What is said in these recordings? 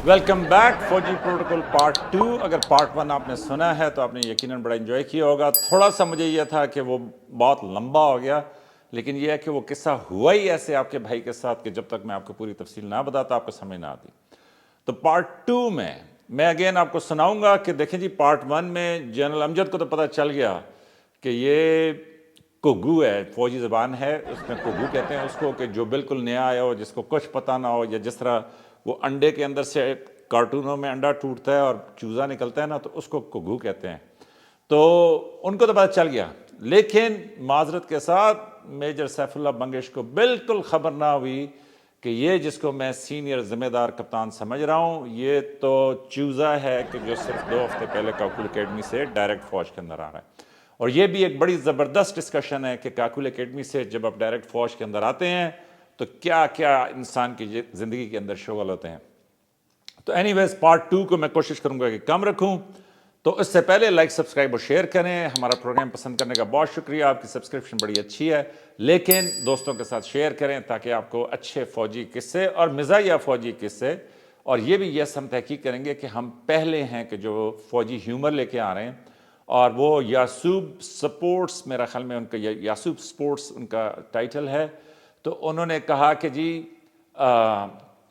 Welcome back فوجی protocol part 2. اگر part 1 آپ نے سنا ہے تو آپ نے یقیناً بڑا انجوائے کیا ہوگا. تھوڑا سا مجھے یہ تھا کہ وہ بہت لمبا ہو گیا، لیکن یہ ہے کہ وہ قصہ ہوا ہی ایسے آپ کے بھائی کے ساتھ کہ جب تک میں آپ کو پوری تفصیل نہ بتاتا آپ کو سمجھ نہ آتی. تو پارٹ 2 میں اگین آپ کو سناؤں گا کہ دیکھیں جی، پارٹ 1 میں جنرل امجد کو تو پتہ چل گیا کہ یہ کوگو ہے، فوجی زبان ہے، اس میں کوگو کہتے ہیں اس کو، کہ جو بالکل نیا آیا ہو، جس کو کچھ پتہ نہ ہو، یا جس طرح وہ انڈے کے اندر سے کارٹونوں میں انڈا ٹوٹتا ہے اور چوزا نکلتا ہے نا، تو اس کو کوگو کہتے ہیں. تو ان کو تو پتہ چل گیا، لیکن معذرت کے ساتھ میجر سیف اللہ بنگش کو بالکل خبر نہ ہوئی کہ یہ جس کو میں سینئر ذمہ دار کپتان سمجھ رہا ہوں، یہ تو چوزا ہے کہ جو صرف 2 ہفتے پہلے کاکول اکیڈمی سے ڈائریکٹ فوج کے اندر آ رہا ہے. اور یہ بھی ایک بڑی زبردست ڈسکشن ہے کہ کاکول اکیڈمی سے جب آپ ڈائریکٹ فوج کے اندر آتے ہیں تو کیا کیا انسان کی زندگی کے اندر شغل ہوتے ہیں. تو اینی ویز پارٹ 2 کو میں کوشش کروں گا کہ کم رکھوں. تو اس سے پہلے لائک، سبسکرائب اور شیئر کریں. ہمارا پروگرام پسند کرنے کا بہت شکریہ، آپ کی سبسکرپشن بڑی اچھی ہے، لیکن دوستوں کے ساتھ شیئر کریں تاکہ آپ کو اچھے فوجی قصے اور مزاحیہ فوجی قصے، اور یہ بھی یس ہم تحقیق کریں گے کہ ہم پہلے ہیں کہ جو فوجی ہیومر لے کے آ رہے ہیں. اور وہ یاسوب سپورٹس، میرا خیال میں ان کا یاسوب سپورٹس ان کا ٹائٹل ہے. تو انہوں نے کہا کہ جی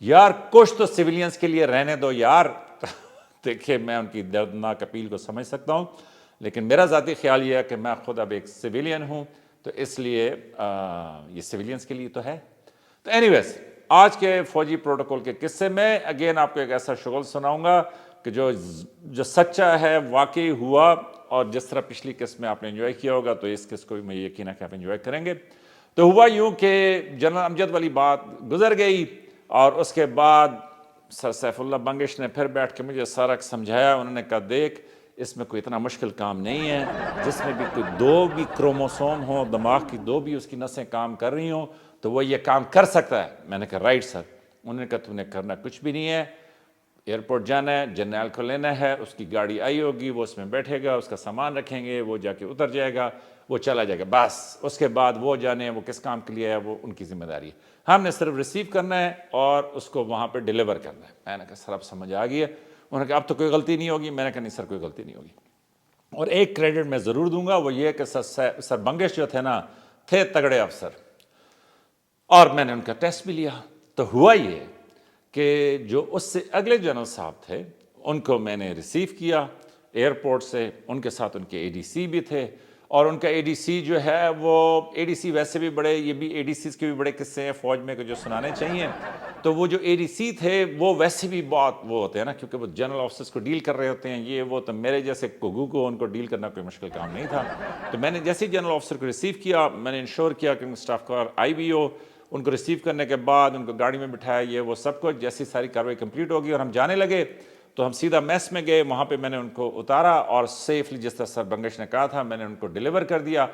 یار کچھ تو سویلینز کے لیے رہنے دو یار. دیکھیے میں ان کی دردناک اپیل کو سمجھ سکتا ہوں، لیکن میرا ذاتی خیال یہ ہے کہ میں خود اب ایک سویلین ہوں، تو اس لیے یہ سویلینز کے لیے تو ہے. تو اینی ویز آج کے فوجی پروٹوکول کے قصے میں اگین آپ کو ایک ایسا شغل سناؤں گا کہ جو سچا ہے، واقعی ہوا، اور جس طرح پچھلی قسط میں آپ نے انجوائے کیا ہوگا تو اس قسط کو بھی میں یقین ہے کہ آپ انجوائے کریں گے. تو ہوا یوں کہ جنرل امجد والی بات گزر گئی، اور اس کے بعد سر سیف اللہ بنگش نے پھر بیٹھ کے مجھے سارا سمجھایا. انہوں نے کہا دیکھ، اس میں کوئی اتنا مشکل کام نہیں ہے، جس میں بھی کوئی 2 بھی کروموسوم ہوں، دماغ کی 2 بھی اس کی نسیں کام کر رہی ہوں تو وہ یہ کام کر سکتا ہے. میں نے کہا رائٹ سر. انہوں نے کہا تم نے کرنا کچھ بھی نہیں ہے، ایئرپورٹ جانا ہے، جنرل کو لینا ہے، اس کی گاڑی آئی ہوگی، وہ اس میں بیٹھے گا، اس کا سامان رکھیں گے، وہ جا کے اتر جائے گا، وہ چلا جائے گا، بس. اس کے بعد وہ جانے وہ کس کام کے لیے ہے، وہ ان کی ذمہ داری ہے. ہم نے صرف ریسیو کرنا ہے اور اس کو وہاں پہ ڈیلیور کرنا ہے. میں نے کہا سر اب سمجھ آ گئی ہے. انہوں نے کہا اب تو کوئی غلطی نہیں ہوگی. میں نے کہا نہیں سر کوئی غلطی نہیں ہوگی. اور ایک کریڈٹ میں ضرور دوں گا، وہ یہ کہ سر بنگش جو تھے نا، تھے تگڑے افسر، اور میں نے ان کا ٹیسٹ بھی لیا. تو ہوا یہ کہ جو اس سے اگلے جنرل صاحب تھے ان کو میں نے ریسیو کیا ایئرپورٹ سے. ان کے ساتھ ان کے اے ڈی سی بھی تھے، اور ان کا اے ڈی سی جو ہے وہ اے ڈی سی ویسے بھی بڑے، یہ بھی اے ڈی سیز کے بھی بڑے قصے ہیں فوج میں کہ جو سنانے چاہیے. تو وہ جو اے ڈی سی تھے وہ ویسے بھی بہت وہ ہوتے ہیں نا، کیونکہ وہ جنرل آفیسرز کو ڈیل کر رہے ہوتے ہیں، یہ وہ. تو میرے جیسے کوگو کو ان کو ڈیل کرنا کوئی مشکل کام نہیں تھا. تو میں نے جیسے ہی جنرل آفیسر کو ریسیو کیا، میں نے انشور کیا کہ اسٹاف کار آئی بھی ہو. ان کو ریسیو کرنے کے بعد ان کو گاڑی میں بٹھایا، یہ وہ سب کچھ. جیسی ساری کاروائی کمپلیٹ ہوگی اور ہم جانے لگے تو ہم سیدھا میس میں گئے. وہاں پہ میں نے ان کو اتارا اور سیفلی جس طرح سر بنگش نے کہا تھا میں نے ان کو ڈیلیور کر دیا.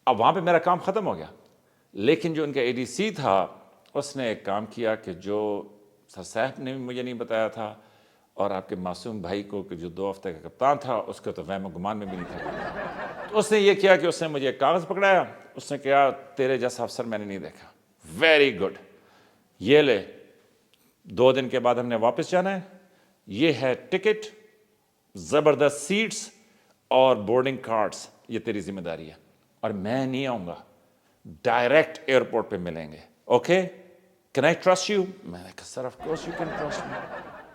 اب وہاں پہ میرا کام ختم ہو گیا، لیکن جو ان کا اے ڈی سی تھا اس نے ایک کام کیا کہ جو سر صاحب نے مجھے نہیں بتایا تھا، اور آپ کے معصوم بھائی کو کہ جو 2 ہفتے کا کپتان تھا اس کو تو وہم و گمان میں بھی نہیں تھا. تو اس نے یہ کیا کہ اس نے مجھے ایک کاغذ پکڑایا. اس نے کہا تیرے جیسا افسر میں نے نہیں دیکھا. ویری گڈ، یہ لے، 2 دن کے بعد ہم نے واپس جانا ہے، یہ ہے ٹکٹ، زبردست سیٹس اور بورڈنگ کارڈز، یہ تیری ذمہ داری ہے. اور میں نہیں آؤں گا، ڈائریکٹ ایئرپورٹ پہ ملیں گے. Okay, can I trust you? میں نے کہا sir of course you can trust me.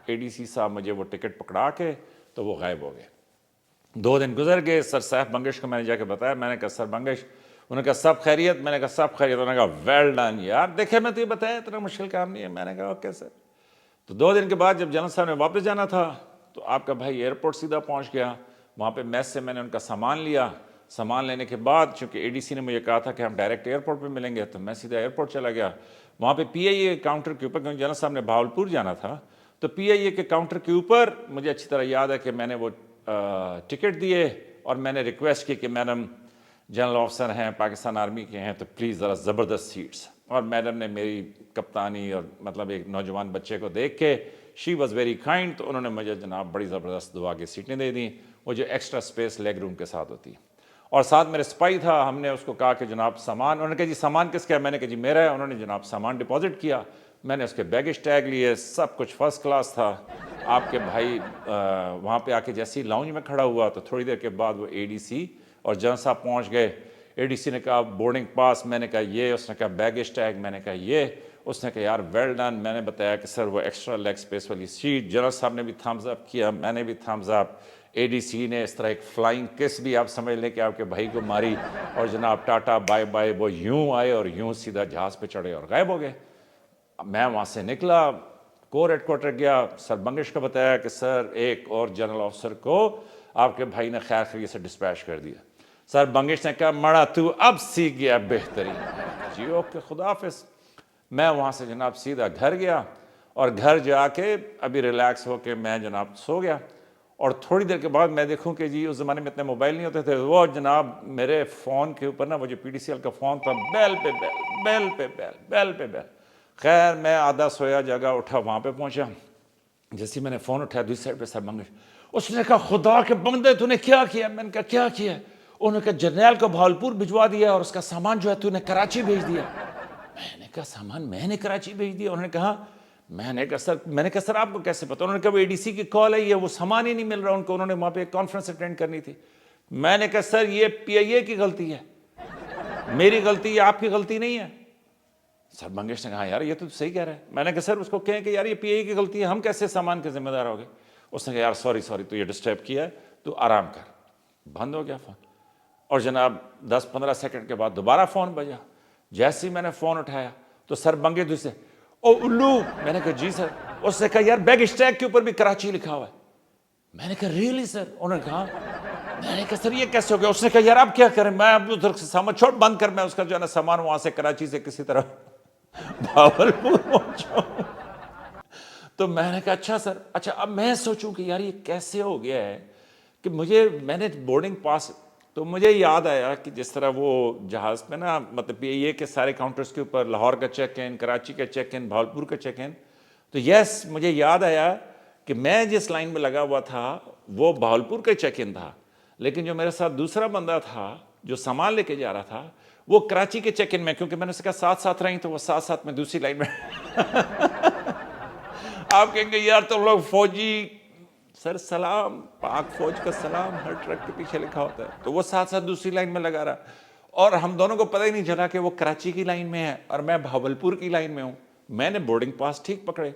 A D C صاحب مجھے وہ ٹکٹ پکڑا کے تو وہ غائب ہو گئے. 2 دن گزر گئے. سر صاحب بنگش کو میں نے جا کے بتایا. میں نے کہا سر بنگش. انہوں نے کہا سب خیریت؟ میں نے کہا سب خیریت. انہوں نے کہا ویل ڈن یار، دیکھے میں تو یہ بتایا اتنا مشکل کام نہیں ہے. میں نے کہا اوکے سر. تو 2 دن کے بعد جب جنرل صاحب نے واپس جانا تھا تو آپ کا بھائی ایئرپورٹ سیدھا پہنچ گیا. وہاں پہ میس سے میں نے ان کا سامان لیا. سامان لینے کے بعد چونکہ اے ڈی سی نے مجھے کہا تھا کہ ہم ڈائریکٹ ایئرپورٹ پہ ملیں گے تو میں سیدھا ایئرپورٹ چلا گیا. وہاں پہ پی آئی اے کاؤنٹر کے اوپر، کیونکہ جنرل صاحب نے بہاولپور جانا تھا، تو پی آئی اے کے کاؤنٹر کے اوپر مجھے اچھی طرح یاد ہے کہ میں نے وہ ٹکٹ دیے اور میں نے ریکویسٹ کی کہ میڈم جنرل آفیسر ہیں، پاکستان آرمی کے ہیں، تو پلیز ذرا زبردست سیٹس. اور میڈم نے میری کپتانی اور مطلب ایک نوجوان بچے کو دیکھ کے شی واز ویری کائنڈ، تو انہوں نے مجھے جناب بڑی زبردست دعا کی سیٹیں دے دیں، وہ جو ایکسٹرا اسپیس لیگ روم کے ساتھ ہوتی. اور ساتھ میرے سپاہی تھا. ہم نے اس کو کہا کہ جناب سامان، انہوں نے کہا جی سامان کس کا ہے؟ میں نے کہا جی میرا ہے. انہوں نے جناب سامان ڈپازٹ کیا. میں نے اس کے بیگیج ٹیگ لیے, سب کچھ فرسٹ کلاس تھا. آپ کے بھائی وہاں پہ آ کے جیسے ہی لاؤنج میں کھڑا ہوا تو تھوڑی دیر کے بعد وہ اے ڈی سی اور جنرل صاحب پہنچ گئے. اے ڈی سی نے کہا بورڈنگ پاس, میں نے کہا یہ, اس نے کہا بیگیج ٹیگ, میں نے کہا یہ, اس نے کہا یار ویل ڈن. میں نے بتایا کہ سر وہ ایکسٹرا لیگ اسپیس والی سیٹ. جنرل صاحب نے بھی تھمز اپ کیا, میں نے بھی تھمز اپ. اے ڈی سی نے اس طرح ایک فلائنگ کس بھی آپ سمجھ لیں کہ آپ کے بھائی کو ماری, اور جناب ٹاٹا بائے بائے, وہ یوں آئے اور یوں سیدھا جہاز پہ چڑھے اور غائب ہو گئے. میں وہاں سے نکلا, کور ہیڈ کوارٹر گیا, سر بنگش کو بتایا کہ سر ایک اور جنرل آفیسر کو آپ کے بھائی نے خیر خیریت سے ڈسپیچ کر دیا. سر بنگش نے کہا مڑا تو اب سیکھ گیا بہترین. جی اوکے خدا حافظ. میں وہاں سے جناب سیدھا گھر گیا, اور گھر جا کے ابھی ریلیکس ہو کے میں جناب سو گیا. اور تھوڑی دیر کے بعد میں دیکھوں کہ جی اس زمانے میں اتنے موبائل نہیں ہوتے تھے, وہ جناب میرے فون کے اوپر نا وہ جو پی ڈی سی ایل کا فون تھا, بیل پہ بیل, بیل پہ بیل, بیل پہ بیل. خیر میں آدھا سویا جگہ اٹھا, وہاں پہ پہنچا. جیسے میں نے فون اٹھایا دوسری سائڈ پہ سر بنگش, اس نے کہا خدا کے بندے تو نے کیا کیا؟ میں نے کہا کیا کیا؟ انہوں نے کہا جرنیل کو بھاولپور بھجوا دیا اور اس کا سامان جو ہے تو نے کراچی بھیج دیا. میں نے کہا سامان میں نے کراچی بھیج دیا؟ انہوں نے کہا, میں نے کہا سر آپ کو کیسے پتا؟ انہوں نے کہا وہ اے ڈی سی کی کال ہے, یہ وہ سامان ہی نہیں مل رہا ان کو, انہوں نے وہاں پہ ایک کانفرنس اٹینڈ کرنی تھی. میں نے کہا سر یہ پی آئی اے کی غلطی ہے, میری غلطی ہے, آپ کی غلطی نہیں ہے. سر منگیش نے کہا یار یہ تو صحیح کہہ رہا ہے. میں نے کہا سر اس کو کہیں کہ یار یہ پی آئی کی غلطی ہے, ہم کیسے سامان کے ذمہ دار ہو گئے؟ اس نے کہا یار سوری تو یہ ڈسٹرب کیا ہے, تو آرام کر. بند ہو گیا فون. اور جناب 10-15 سیکنڈ کے بعد دوبارہ فون بجا. جیسے ہی میں نے فون اٹھایا تو سر بنگے دوسرے, او الو. میں نے کہا جی سر. اس نے کہا یار بیگیج ٹیگ کے اوپر بھی کراچی لکھا ہوا ہے. میں نے کہا ریئلی سر؟ انہوں نے کہا. میں نے کہا سر یہ کیسے ہو گیا؟ اس نے کہا یار اب کیا کریں, میں اب ادھر سے سامان چھوڑ بند کر, میں اس کا جو ہے نا سامان وہاں سے کراچی سے کسی طرح بھاولپور پہنچا. تو میں نے کہا اچھا سر. اچھا اب میں سوچوں کہ یار یہ کیسے ہو گیا ہے کہ میں نے بورڈنگ پاس, تو مجھے یاد آیا کہ جس طرح وہ جہاز پہ نا مطلب یہ کہ سارے کاؤنٹرز کے اوپر لاہور کا چیک ان, کراچی کا چیک ان, بھاولپور کا چیک ان. تو یس مجھے یاد آیا کہ میں جس لائن میں لگا ہوا تھا وہ بھاولپور کا چیک ان تھا, لیکن جو میرے ساتھ دوسرا بندہ تھا جو سامان لے کے جا رہا تھا وہ کراچی کے چیک ان میں, کیونکہ میں نے اس کا ساتھ ساتھ رہی تو وہ ساتھ ساتھ میں دوسری لائن میں. آپ کہیں گے یار تو لوگ فوجی, سر سلام پاک فوج کا سلام ہر ٹرک کے پیچھے لکھا ہوتا ہے, تو وہ ساتھ ساتھ دوسری لائن میں لگا رہا, اور ہم دونوں کو پتہ ہی نہیں چلا کہ وہ کراچی کی لائن میں ہے اور میں بھاولپور کی لائن میں ہوں. میں نے بورڈنگ پاس ٹھیک پکڑے,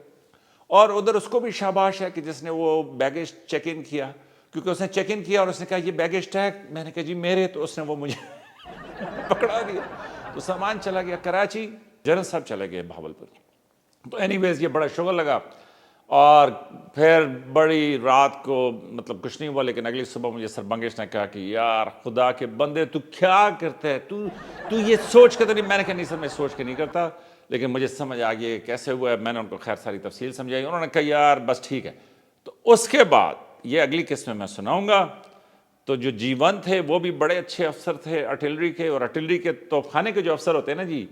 اور ادھر اس کو بھی شاباش ہے کہ جس نے وہ بیگیج چیک ان کیا, کیونکہ اس نے چیک ان کیا اور اس نے کہا یہ بیگیج ٹیگ. میں نے کہا جی میرے, تو اس نے وہ مجھے پکڑا دیا, تو سامان چلا گیا کراچی, جنرل صاحب چلے گئے بھاولپور. تو اینی ویز یہ بڑا شغل لگا, اور پھر بڑی رات کو مطلب کچھ نہیں ہوا, لیکن اگلی صبح مجھے سر بنگیش نے کہا کہ یار خدا کے بندے تو کیا کرتا ہے, تو یہ سوچ کے تو نہیں. میں نے کہا نہیں سر میں سوچ کے نہیں کرتا, لیکن مجھے سمجھ آ گئی کیسے ہوا ہے. میں نے ان کو خیر ساری تفصیل سمجھائی, انہوں نے کہا یار بس ٹھیک ہے. تو اس کے بعد یہ اگلی قسم میں سناؤں گا. تو جو G1 تھے وہ بھی بڑے اچھے افسر تھے آرٹلری کے, اور آرٹلری کے توپ خانے کے جو افسر ہوتے ہیں نا جی,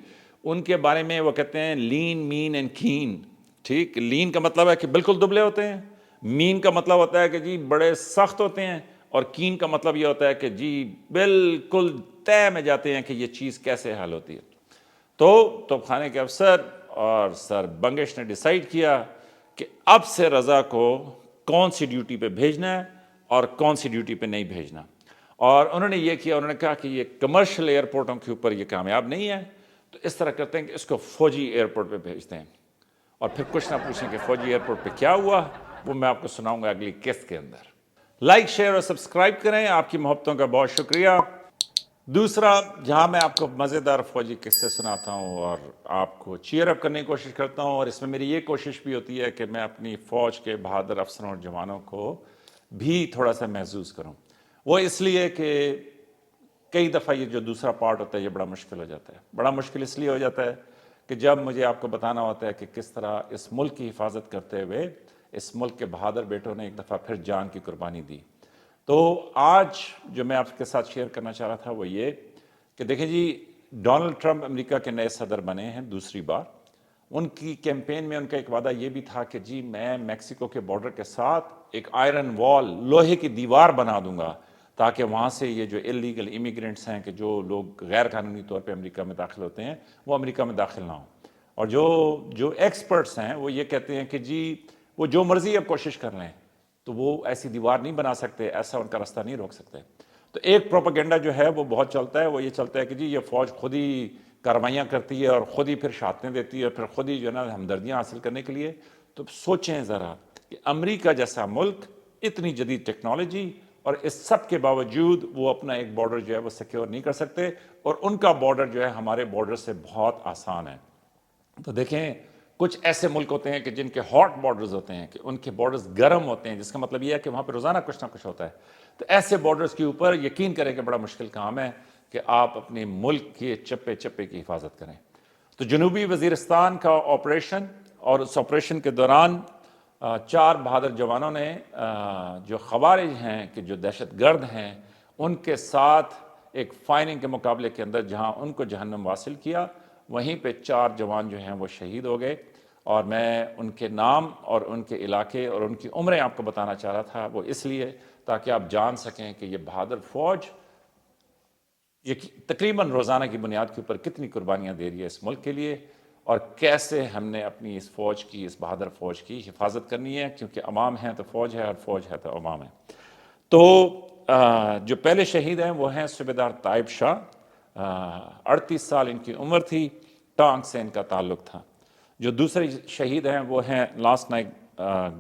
ان کے بارے میں وہ کہتے ہیں لین مین اینڈ کین. ٹھیک, لین کا مطلب ہے کہ بالکل دبلے ہوتے ہیں, مین کا مطلب ہوتا ہے کہ جی بڑے سخت ہوتے ہیں, اور کین کا مطلب یہ ہوتا ہے کہ جی بالکل طے میں جاتے ہیں کہ یہ چیز کیسے حل ہوتی ہے. تو توپ خانے کے افسر اور سر بنگش نے ڈیسائیڈ کیا کہ اب سے رضا کو کون سی ڈیوٹی پہ بھیجنا ہے اور کون سی ڈیوٹی پہ نہیں بھیجنا. اور انہوں نے یہ کیا, انہوں نے کہا کہ یہ کمرشل ایئرپورٹوں کے اوپر یہ کامیاب نہیں ہے, تو اس طرح کرتے ہیں کہ اس کو فوجی ایئرپورٹ پہ بھیجتے ہیں. اور پھر کچھ نہ پوچھیں کہ فوجی ایئرپورٹ پہ کیا ہوا, وہ میں آپ کو سناؤں گا اگلی قسط کے اندر. لائک شیئر اور سبسکرائب کریں, آپ کی محبتوں کا بہت شکریہ. دوسرا, جہاں میں آپ کو مزیدار فوجی قصے سناتا ہوں اور آپ کو چیئر اپ کرنے کی کوشش کرتا ہوں, اور اس میں میری یہ کوشش بھی ہوتی ہے کہ میں اپنی فوج کے بہادر افسروں اور جوانوں کو بھی تھوڑا سا محظوظ کروں. وہ اس لیے کہ کئی دفعہ یہ جو دوسرا پارٹ ہوتا ہے یہ بڑا مشکل ہو جاتا ہے. بڑا مشکل اس لیے ہو جاتا ہے کہ جب مجھے آپ کو بتانا ہوتا ہے کہ کس طرح اس ملک کی حفاظت کرتے ہوئے اس ملک کے بہادر بیٹوں نے ایک دفعہ پھر جان کی قربانی دی. تو آج جو میں آپ کے ساتھ شیئر کرنا چاہ رہا تھا وہ یہ کہ دیکھیں جی, ڈونلڈ ٹرمپ امریکہ کے نئے صدر بنے ہیں دوسری بار. ان کی کیمپین میں ان کا ایک وعدہ یہ بھی تھا کہ جی میں میکسیکو کے بارڈر کے ساتھ ایک آئرن وال, لوہے کی دیوار بنا دوں گا, تاکہ وہاں سے یہ جو اللیگل امیگرینٹس ہیں کہ جو لوگ غیر قانونی طور پہ امریکہ میں داخل ہوتے ہیں وہ امریکہ میں داخل نہ ہوں. اور جو ایکسپرٹس ہیں وہ یہ کہتے ہیں کہ جی وہ جو مرضی اب کوشش کر لیں تو وہ ایسی دیوار نہیں بنا سکتے، ایسا ان کا راستہ نہیں روک سکتے۔ تو ایک پروپیگنڈا جو ہے وہ بہت چلتا ہے، وہ یہ چلتا ہے کہ جی یہ فوج خود ہی کارروائیاں کرتی ہے اور خود ہی پھر شہادتیں دیتی ہے، پھر خود ہی جو ہے نا ہمدردیاں حاصل کرنے کے لیے۔ تو سوچیں ذرا کہ امریکہ جیسا ملک، اتنی جدید ٹیکنالوجی، اور اس سب کے باوجود وہ اپنا ایک بارڈر جو ہے وہ سیکیور نہیں کر سکتے، اور ان کا بارڈر جو ہے ہمارے بارڈر سے بہت آسان ہے۔ تو دیکھیں کچھ ایسے ملک ہوتے ہیں کہ جن کے ہاٹ بارڈرز ہوتے ہیں، کہ ان کے بارڈرز گرم ہوتے ہیں، جس کا مطلب یہ ہے کہ وہاں پہ روزانہ کچھ نہ کچھ ہوتا ہے۔ تو ایسے بارڈرز کے اوپر یقین کریں کہ بڑا مشکل کام ہے کہ آپ اپنے ملک کے چپے چپے کی حفاظت کریں۔ تو جنوبی وزیرستان کا آپریشن، اور اس آپریشن کے دوران 4 بہادر جوانوں نے جو خوارج ہیں، کہ جو دہشت گرد ہیں، ان کے ساتھ ایک فائرنگ کے مقابلے کے اندر جہاں ان کو جہنم واصل کیا، وہیں پہ 4 جوان جو ہیں وہ شہید ہو گئے۔ اور میں ان کے نام اور ان کے علاقے اور ان کی عمریں آپ کو بتانا چاہ رہا تھا، وہ اس لیے تاکہ آپ جان سکیں کہ یہ بہادر فوج یہ تقریباً روزانہ کی بنیاد کے اوپر کتنی قربانیاں دے رہی ہے اس ملک کے لیے، اور کیسے ہم نے اپنی اس فوج کی، اس بہادر فوج کی حفاظت کرنی ہے، کیونکہ عوام ہیں تو فوج ہے، اور فوج ہے تو عوام ہے۔ تو جو پہلے شہید ہیں وہ ہیں صوبیدار طائب شاہ، 38 سال ان کی عمر تھی، ٹانک سے ان کا تعلق تھا۔ جو دوسرے شہید ہیں وہ ہیں لاسٹ نائک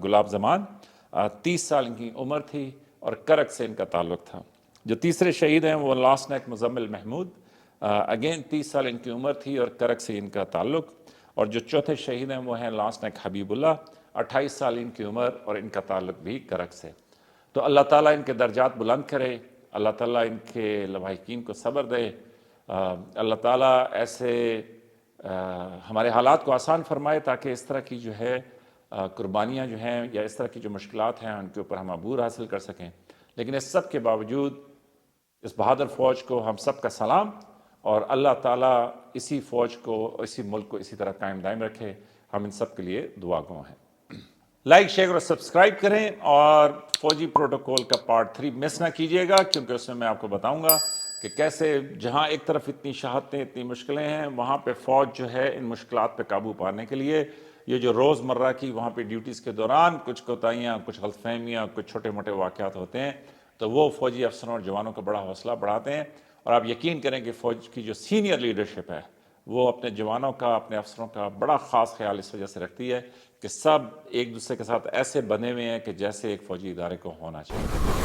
گلاب زمان، 30 سال ان کی عمر تھی، اور کرک سے ان کا تعلق تھا۔ جو تیسرے شہید ہیں وہ لاسٹ نائک مزمل محمود، اگین 30 سال ان کی عمر تھی اور کرک سے ان کا تعلق۔ اور جو چوتھے شہید ہیں وہ ہیں لاسٹ نائک حبیب اللہ، 28 سال ان کی عمر اور ان کا تعلق بھی کرک سے۔ تو اللہ تعالیٰ ان کے درجات بلند کرے، اللہ تعالیٰ ان کے لواحقین کو صبر دے، اللہ تعالیٰ ایسے ہمارے حالات کو آسان فرمائے تاکہ اس طرح کی جو ہے قربانیاں جو ہیں یا اس طرح کی جو مشکلات ہیں ان کے اوپر ہم عبور حاصل کر سکیں۔ لیکن اس سب کے باوجود اس بہادر فوج کو ہم سب کا سلام، اور اللہ تعالیٰ اسی فوج کو، اسی ملک کو اسی طرح قائم دائم رکھے۔ ہم ان سب کے لیے دعا گو ہیں۔ لائک، شیئر اور سبسکرائب کریں، اور فوجی پروٹوکول کا پارٹ 3 مس نہ کیجیے گا، کیونکہ اس میں آپ کو بتاؤں گا کہ کیسے جہاں ایک طرف اتنی شہادتیں، اتنی مشکلیں ہیں، وہاں پہ فوج جو ہے ان مشکلات پہ قابو پانے کے لیے یہ جو روز مرہ کی وہاں پہ ڈیوٹیز کے دوران کچھ کوتاہیاں، کچھ غلط فہمیاں، کچھ چھوٹے موٹے واقعات ہوتے ہیں، تو وہ فوجی افسروں اور جوانوں کا بڑا حوصلہ بڑھاتے ہیں۔ اور آپ یقین کریں کہ فوج کی جو سینئر لیڈرشپ ہے وہ اپنے جوانوں کا، اپنے افسروں کا بڑا خاص خیال اس وجہ سے رکھتی ہے کہ سب ایک دوسرے کے ساتھ ایسے بنے ہوئے ہیں کہ جیسے ایک فوجی ادارے کو ہونا چاہیے۔